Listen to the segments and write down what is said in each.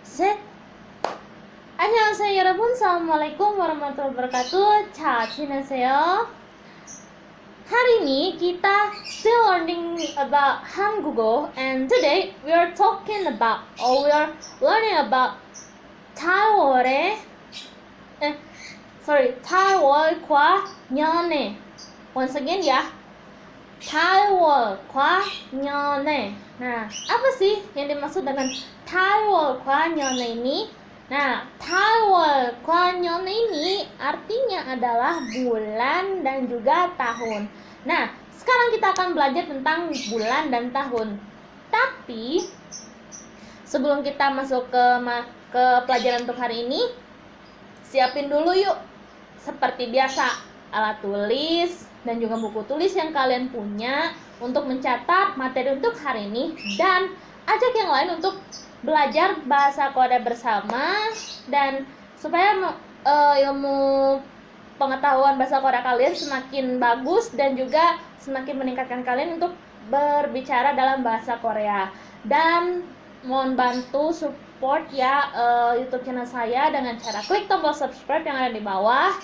셋. 안녕하세요 여러분. Assalamualaikum warahmatullahi wabarakatuh. 잘 지내세요? Hari ini kita still learning about 한국어, and today we are talking about, or we are learning about 타월과 연애. Once again ya, 타월과 연애. Nah, apa sih yang dimaksud dengan 타월과 연애 ini? Nah, 타월과 연애 ini artinya adalah bulan dan juga tahun. Nah, sekarang kita akan belajar tentang bulan dan tahun. Tapi sebelum kita masuk ke pelajaran untuk hari ini, siapin dulu yuk, seperti biasa, alat tulis dan juga buku tulis yang kalian punya untuk mencatat materi untuk hari ini, dan ajak yang lain untuk belajar bahasa Korea bersama, dan supaya ilmu pengetahuan bahasa Korea kalian semakin bagus dan juga semakin meningkatkan kalian untuk berbicara dalam bahasa Korea. Dan mohon bantu support ya YouTube channel saya dengan cara klik tombol subscribe yang ada di bawah,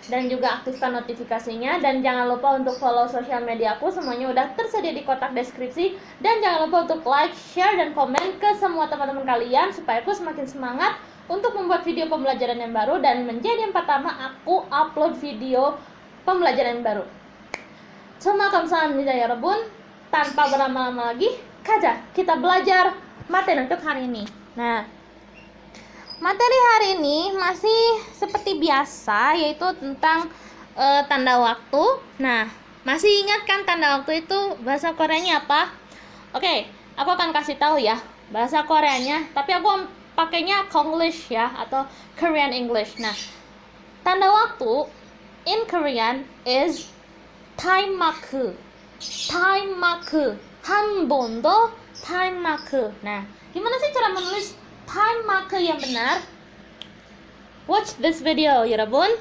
dan juga aktifkan notifikasinya, dan jangan lupa untuk follow sosial media aku, semuanya udah tersedia di kotak deskripsi, dan jangan lupa untuk like, share, dan komen ke semua teman-teman kalian supaya aku semakin semangat untuk membuat video pembelajaran yang baru dan menjadi yang pertama aku upload video pembelajaran yang baru. Terima kasih ya 여러분. Tanpa berlama-lama lagi, kita belajar materi untuk hari ini. Nah, materi hari ini masih seperti biasa, yaitu tentang tanda waktu. Nah, masih ingat kan tanda waktu itu bahasa Koreanya apa? Oke, aku akan kasih tahu ya bahasa Koreanya, tapi aku pakainya Konglish ya, atau Korean English. Nah, tanda waktu in Korean is time mark. Time mark. 한 번 더 time mark. Nah, gimana sih cara menulis time mark yang benar? Watch this video, 여러분.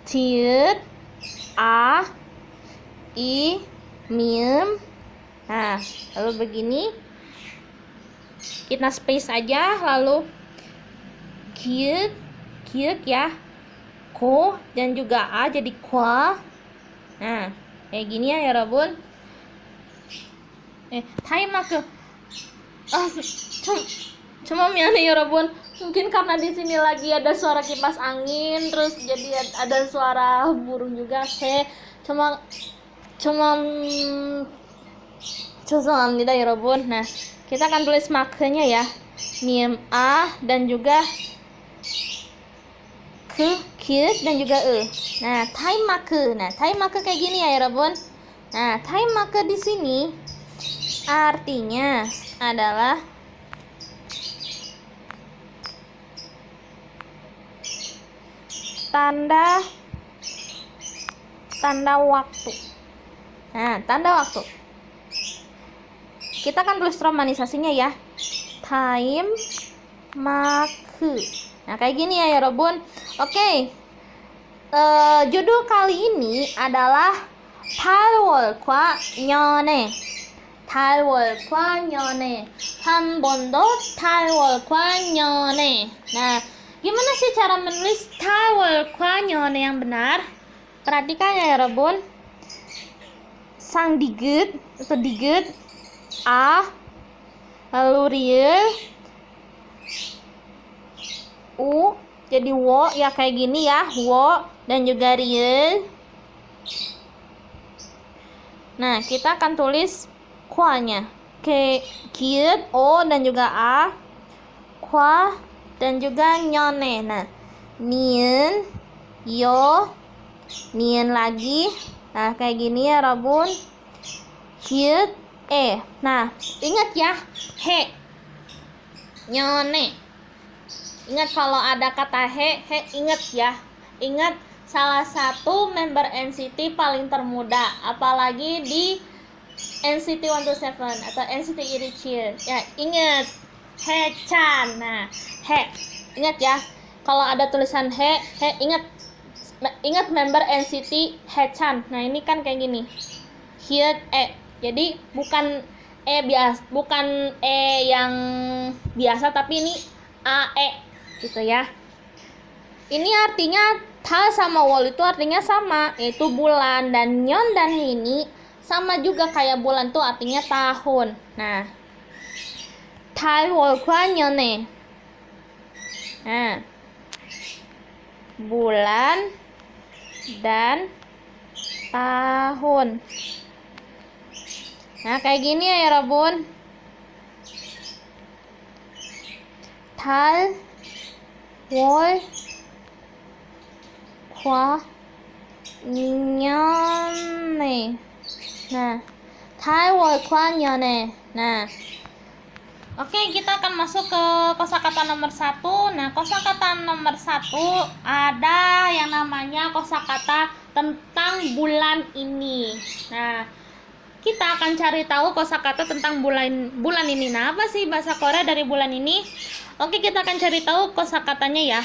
Tiut, a, i, mium. Nah, lalu begini. Kita space aja, lalu kiut ya. Ko dan juga a jadi kwa. Nah, kayak gini ya, 여러분. Time mark. Cuma miane 여러분, mungkin karena di sini lagi ada suara kipas angin, terus jadi ada suara burung juga. cuma 죄송합니다 여러분. Nah, kita akan tulis marknya ya, mium a dan juga kiut dan juga Nah, time mark. Nah, time mark kayak gini ya 여러분. Nah, time mark di sini artinya adalah tanda waktu. Nah, tanda waktu. Kita akan tulis romanisasinya ya. Time mark. Nah, kayak gini ya, 여러분. Oke. Judul kali ini adalah 타월과 연애. 타월과 연애. 한 번 더 타월과 연애. Nah, gimana sih cara menulis 타월과 연애 yang benar? Perhatikan ya, 여러분. Sang diget atau diget a, lalu riel u jadi wo ya, kayak gini ya, wo dan juga riel. Nah, kita akan tulis kwa-nya. Kiut o dan juga a, kwa dan juga nyone. Nah, nien, yo, nien lagi. Nah, kayak gini ya, Rabun. Kiut Nah, ingat ya, he, nyone. Ingat kalau ada kata he ingat ya. Ingat salah satu member NCT paling termuda, apalagi di NCT 127 atau NCT Iricil. Ya, ingat He-chan. Nah, he. Ingat ya. Kalau ada tulisan he ingat member NCT He-chan. Nah, ini kan kayak gini. Hyut Jadi bukan bukan yang biasa, tapi ini ae gitu ya. Ini artinya ta sama wol itu artinya sama, yaitu bulan, dan nyon dan ini sama juga kayak bulan tuh artinya tahun. Nah, tai wol kwa nyone. Nah, bulan dan tahun. Nah, kayak gini ya Rabun. Tai wol kwa nyone. Nah, tai wol kwa nyone. Nah, oke, kita akan masuk ke kosakata nomor 1. Nah, kosakata nomor 1 ada yang namanya kosakata tentang bulan ini. Nah, kita akan cari tahu kosakata tentang bulan ini. Nah, apa sih bahasa Korea dari bulan ini? Oke, kita akan cari tahu kosakatanya ya.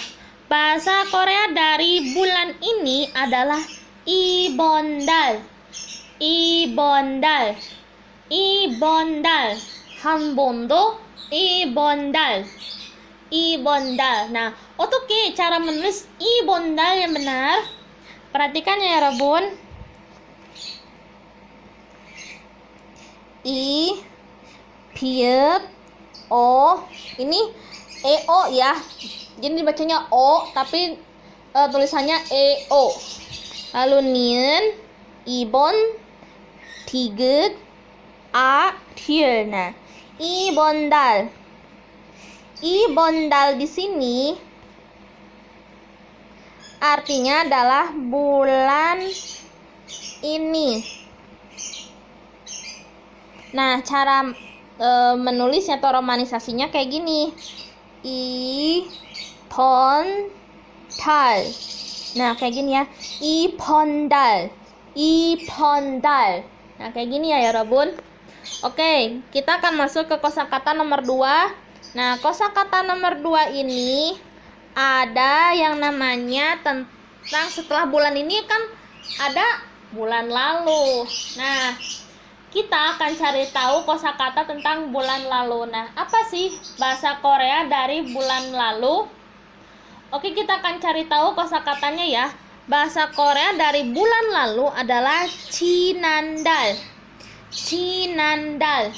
Bahasa Korea dari bulan ini adalah ibondal. Ibondal. Ibondal. 한번도 ibondal. Ibondal. Nah, 어떻게 cara menulis ibondal yang benar? Perhatikan ya, Rabun. I, piep, o. Ini eo ya. Jadi dibacanya o, tapi tulisannya eo. Lalu nien, ibon, tiget, a, tier. Nah, ibondal. Ibondal di sini artinya adalah bulan ini. Nah, cara menulisnya atau romanisasinya kayak gini. Ipondal. Nah, kayak gini ya. Ipondal. Ipondal. Nah, kayak gini ya Rabun. Oke, kita akan masuk ke kosakata nomor 2. Nah, kosakata nomor 2 ini ada yang namanya tentang setelah bulan ini kan ada bulan lalu. Nah, kita akan cari tahu kosakata tentang bulan lalu. Nah, apa sih bahasa Korea dari bulan lalu? Oke, kita akan cari tahu kosakatanya ya. Bahasa Korea dari bulan lalu adalah 지난달. 지난달.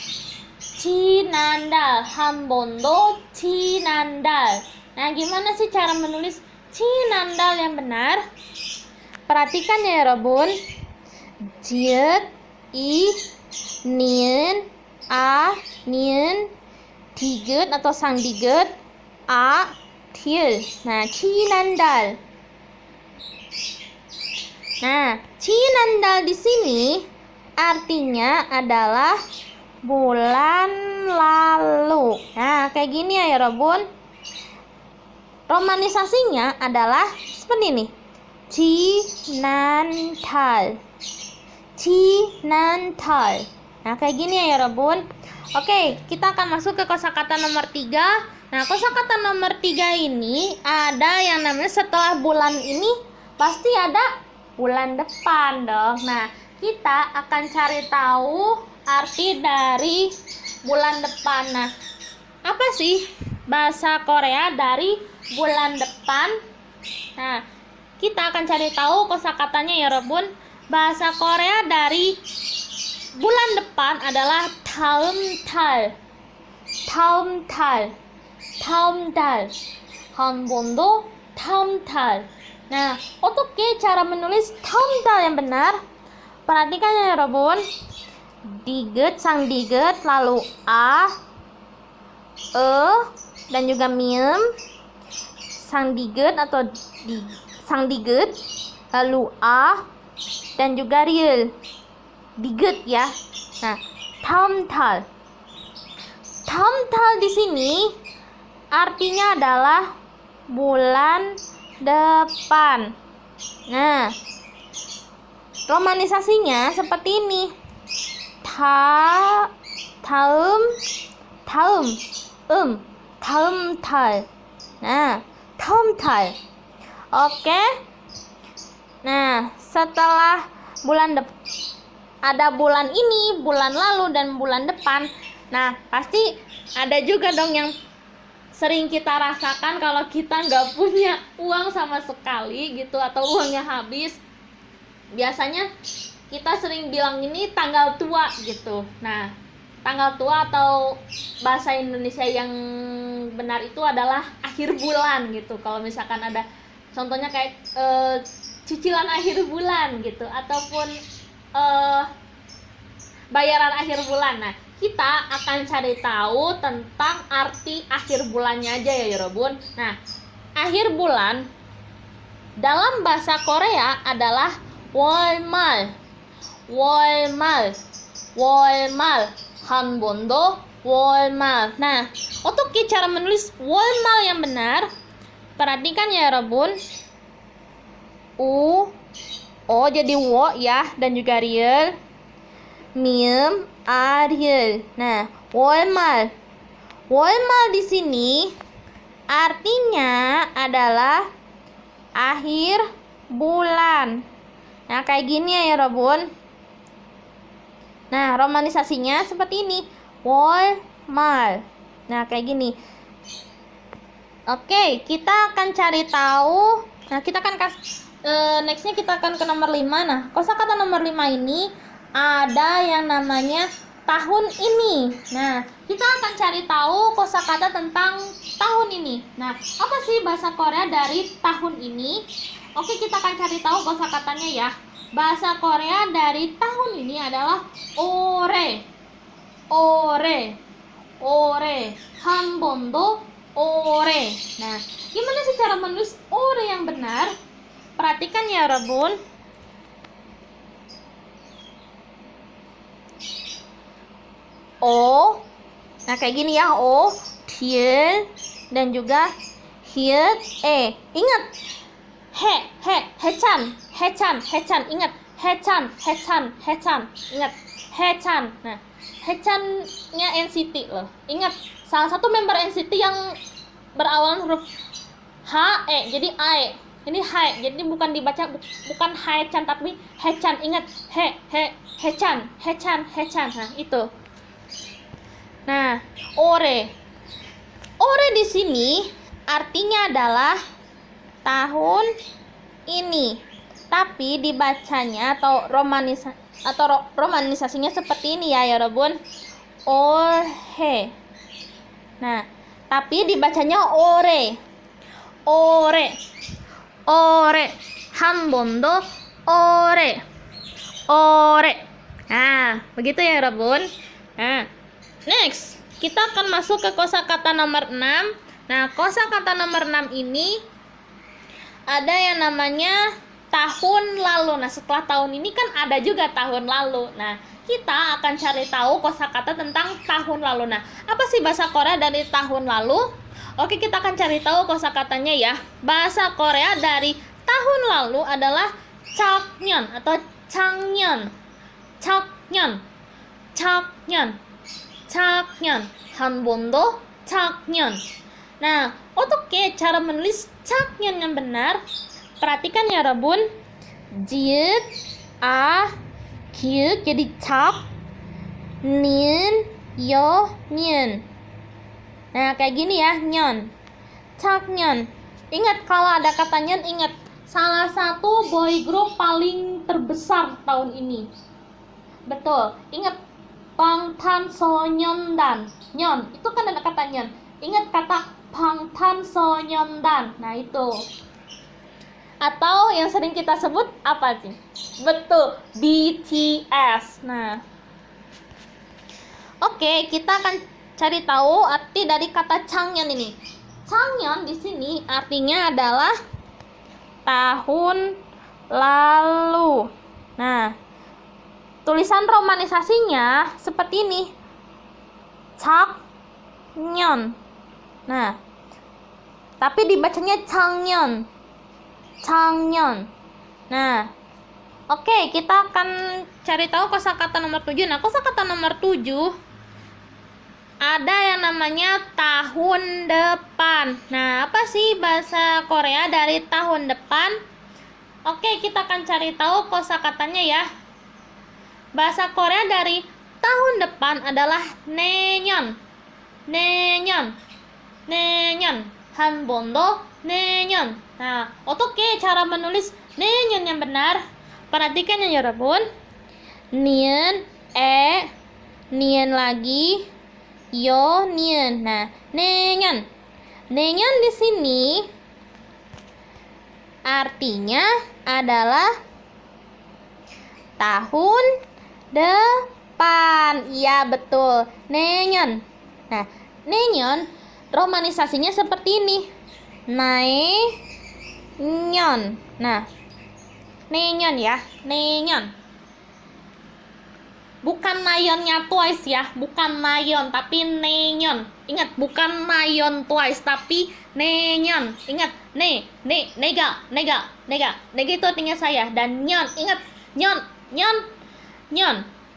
지난달. 한번도 지난달. Nah, gimana sih cara menulis 지난달 yang benar? Perhatikan ya, Rabun. Jiet, i, nien, a, nien, diget atau sang diget, a, til. Nah, 지난달. Nah, 지난달 di sini artinya adalah bulan lalu. Nah, kayak gini ya Rabun. Romanisasinya adalah seperti ini. 지난달. 지난달. Nah, kayak gini ya Rabun. Oke, kita akan masuk ke kosakata nomor 3. Nah, kosakata nomor 3 ini ada yang namanya setelah bulan ini pasti ada bulan depan dong. Nah, kita akan cari tahu arti dari bulan depan. Nah, apa sih bahasa Korea dari bulan depan? Nah, kita akan cari tahu kosakatanya ya Rabun. Bahasa Korea dari bulan depan adalah daum tal. Daum tal. 다음 달. 한 번도 다음 달. Nah, 어떻게 cara menulis daum 달 yang benar? Perhatikan ya Rabun. Diget, sang diget, lalu a, dan juga miem. Sang diget atau sang diget, lalu a, dan juga riel. Diget ya. Nah, daum 달. Daum 달 di sini artinya adalah bulan depan. Nah, romanisasinya seperti ini. 다음 달. Nah, daum 달. Oke. Nah, setelah bulan depan. ada bulan ini, bulan lalu, dan bulan depan. Nah, pasti ada juga dong yang sering kita rasakan kalau kita nggak punya uang sama sekali gitu, atau uangnya habis. Biasanya kita sering bilang ini tanggal tua gitu. Nah, tanggal tua atau bahasa Indonesia yang benar itu adalah akhir bulan gitu. Kalau misalkan ada contohnya kayak cicilan akhir bulan gitu, ataupun bayaran akhir bulan. Nah, kita akan cari tahu tentang arti akhir bulannya aja ya Yorobun. Nah, akhir bulan dalam bahasa Korea adalah 월말, 월말, 월말, 한 번도 월말. Nah, untuk cara menulis 월말 yang benar, perhatikan ya Yorobun. O jadi wo ya, dan juga riel. Miem, Ariel. Nah, 월말. 월말 di sini artinya adalah akhir bulan. Nah, kayak gini ya Robun. Nah, romanisasinya seperti ini. 월말. Nah, kayak gini. Oke, kita akan cari tahu. Nah, kita akan nextnya kita akan ke nomor 5. Nah, kosakata nomor 5 ini ada yang namanya tahun ini. Nah, kita akan cari tahu kosakata tentang tahun ini. Nah, apa sih bahasa Korea dari tahun ini? Oke, kita akan cari tahu kosakatanya ya. Bahasa Korea dari tahun ini adalah ore. Ore. Ore. 한 번도 ore. Nah, gimana sih cara menulis ore yang benar? Perhatikan ya, Rabun. O, nah kayak gini ya, O, hier, dan juga hier, ingat, hechan, ingat, hechan, ingat, hechan. Nah, hechannya NCT loh, ingat, salah satu member NCT yang berawalan huruf H, jadi A. Ini hai, jadi bukan dibaca bukan hechan tapi hechan, ingat, hechan. Nah, itu. Nah, ore di sini artinya adalah tahun ini, tapi dibacanya atau romanisasinya seperti ini ya Robun. Orhe. Nah, tapi dibacanya ore. 한 번도 ore. Nah, begitu ya Robun. Nah, next, kita akan masuk ke kosakata nomor 6. Nah, kosakata nomor 6 ini ada yang namanya tahun lalu. Nah, setelah tahun ini kan ada juga tahun lalu. Nah, kita akan cari tahu kosakata tentang tahun lalu. Nah, apa sih bahasa Korea dari tahun lalu? Oke, kita akan cari tahu kosakatanya ya. Bahasa Korea dari tahun lalu adalah 작년 atau 작년. 한 번도 작년. Nah, 어떻게 cara menulis 작년 yang benar? Perhatikan ya, Rabun. Jiut, giut jadi cap, nin, yo, nyen. Nah, kayak gini ya, nyon. 작년. Ingat kalau ada kata nyon, ingat salah satu boy group paling terbesar tahun ini. Betul. Ingat 방탄소년단. Nyon, itu kan ada kata nyon. Ingat kata 방탄소년단. Nah, itu. Atau yang sering kita sebut apa sih? Betul, BTS. Nah, oke, kita akan cari tahu arti dari kata 작년 ini. 작년 di sini artinya adalah tahun lalu. Nah, tulisan romanisasinya seperti ini. 작년. Nah, tapi dibacanya 작년. Nah, oke, kita akan cari tahu kosakata nomor 7. Nah, kosakata nomor 7 ada yang namanya tahun depan. Nah, apa sih bahasa Korea dari tahun depan? Oke, kita akan cari tahu kosakatanya ya. bahasa Korea dari tahun depan adalah 내년. 내년. 내년. 한 번 더 내년. Nah, 어떻게 cara menulis 내년 yang benar? Perhatikan ya 여러분. Nien, nien lagi, yo, nien. Nah, 내년. 내년 di sini artinya adalah tahun depan. Iya, betul. 내년. Nah, 내년 romanisasinya seperti ini. 내년. Nah, 내년 ya, 내년. Bukan nayonnya Twice ya, bukan nayon tapi neyon. Ingat, bukan nayon Twice tapi neyon. Ingat, nega. Nega itu artinya saya, dan nyon, ingat, nyon.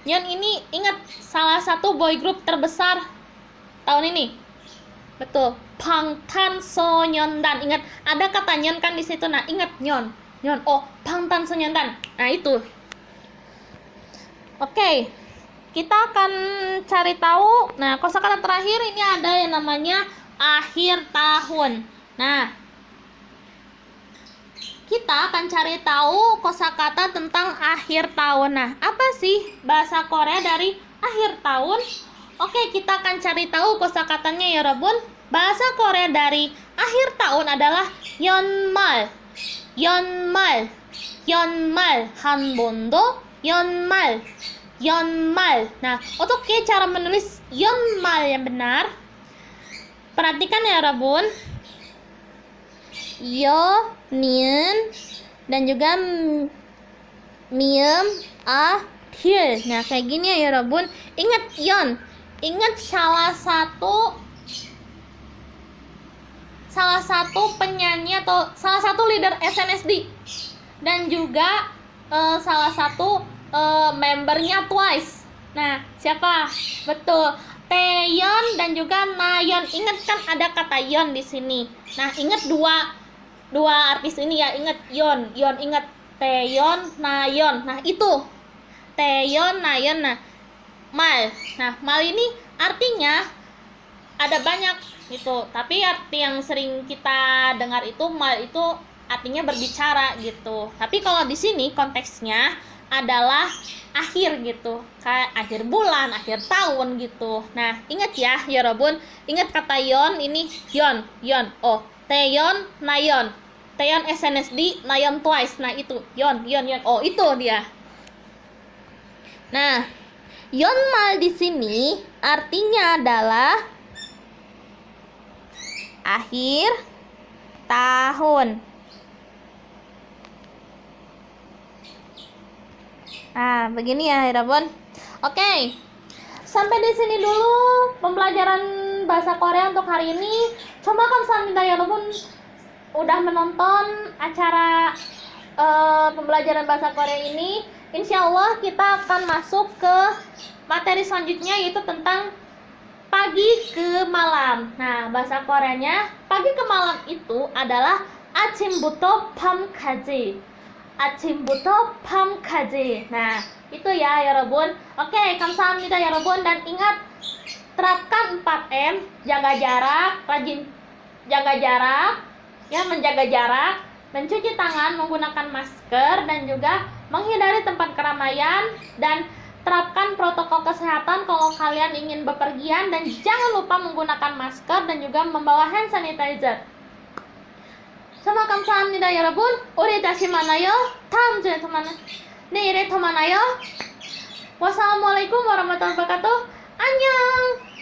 Nyon ini ingat salah satu boy group terbesar tahun ini. Betul, Bangtansonyondan. Ingat, ada kata nyon kan di situ. Nah, ingat nyon. Oh, Bangtansonyondan. Nah, itu. Oke, kita akan cari tahu. Nah, kosakata terakhir ini ada yang namanya akhir tahun. Nah, kita akan cari tahu kosakata tentang akhir tahun. Nah, apa sih bahasa Korea dari akhir tahun? Oke, kita akan cari tahu kosakatanya ya, Rabun. Bahasa Korea dari akhir tahun adalah 연말. 연말. 한 번 더 연말. Nah, oke, cara menulis 연말 yang benar. Perhatikan ya, Rabun. Yo, nien, dan juga miem, akhir. Nah, kayak gini ya, Rabun. Ingat yon. Ingat salah satu penyanyi atau salah satu leader SNSD, dan juga salah satu membernya Twice. Nah, siapa? Betul, Taeyeon dan juga Nayeon. Ingat kan ada kata Yeon di sini. Nah, ingat dua artis ini ya. Ingat Yeon, ingat Taeyeon, Nayeon. Nah, itu Taeyeon, Nayeon. Nah, mal. Nah, mal ini artinya ada banyak gitu. Tapi arti yang sering kita dengar itu mal itu artinya berbicara gitu. Tapi kalau di sini konteksnya adalah akhir gitu, kayak akhir bulan, akhir tahun gitu. Nah, ingat ya, Rabun. Ingat kata yon ini yon. Oh, Taeyeon, Nayeon. Taeyeon SNSD, Nayeon Twice. Nah, itu yon. Oh, itu dia. Nah, Yeonmal di sini artinya adalah akhir tahun. Nah, begini ya, Rabun. Oke. Sampai di sini dulu pembelajaran bahasa Korea untuk hari ini. Coba kamsahamnida ya, Rabun, udah menonton acara pembelajaran bahasa Korea ini. Insya Allah kita akan masuk ke materi selanjutnya, yaitu tentang pagi ke malam. Nah, bahasa Koreanya pagi ke malam itu adalah 아침부터 밤까지. 아침부터 밤까지. Nah, itu ya, Rabun. Oke, kamsahamnida ya, Rabun, dan ingat, terapkan 4M, jaga jarak, rajin jaga jarak, ya, menjaga jarak, mencuci tangan menggunakan masker, dan juga menghindari tempat keramaian, dan terapkan protokol kesehatan kalau kalian ingin bepergian, dan jangan lupa menggunakan masker dan juga membawa hand sanitizer. Sama kamsahamnida ya, Rabun. 우리 다시 만나요. 다음 주에 더 만나. 내일에 더 만나요. wassalamualaikum warahmatullahi wabarakatuh. 안녕.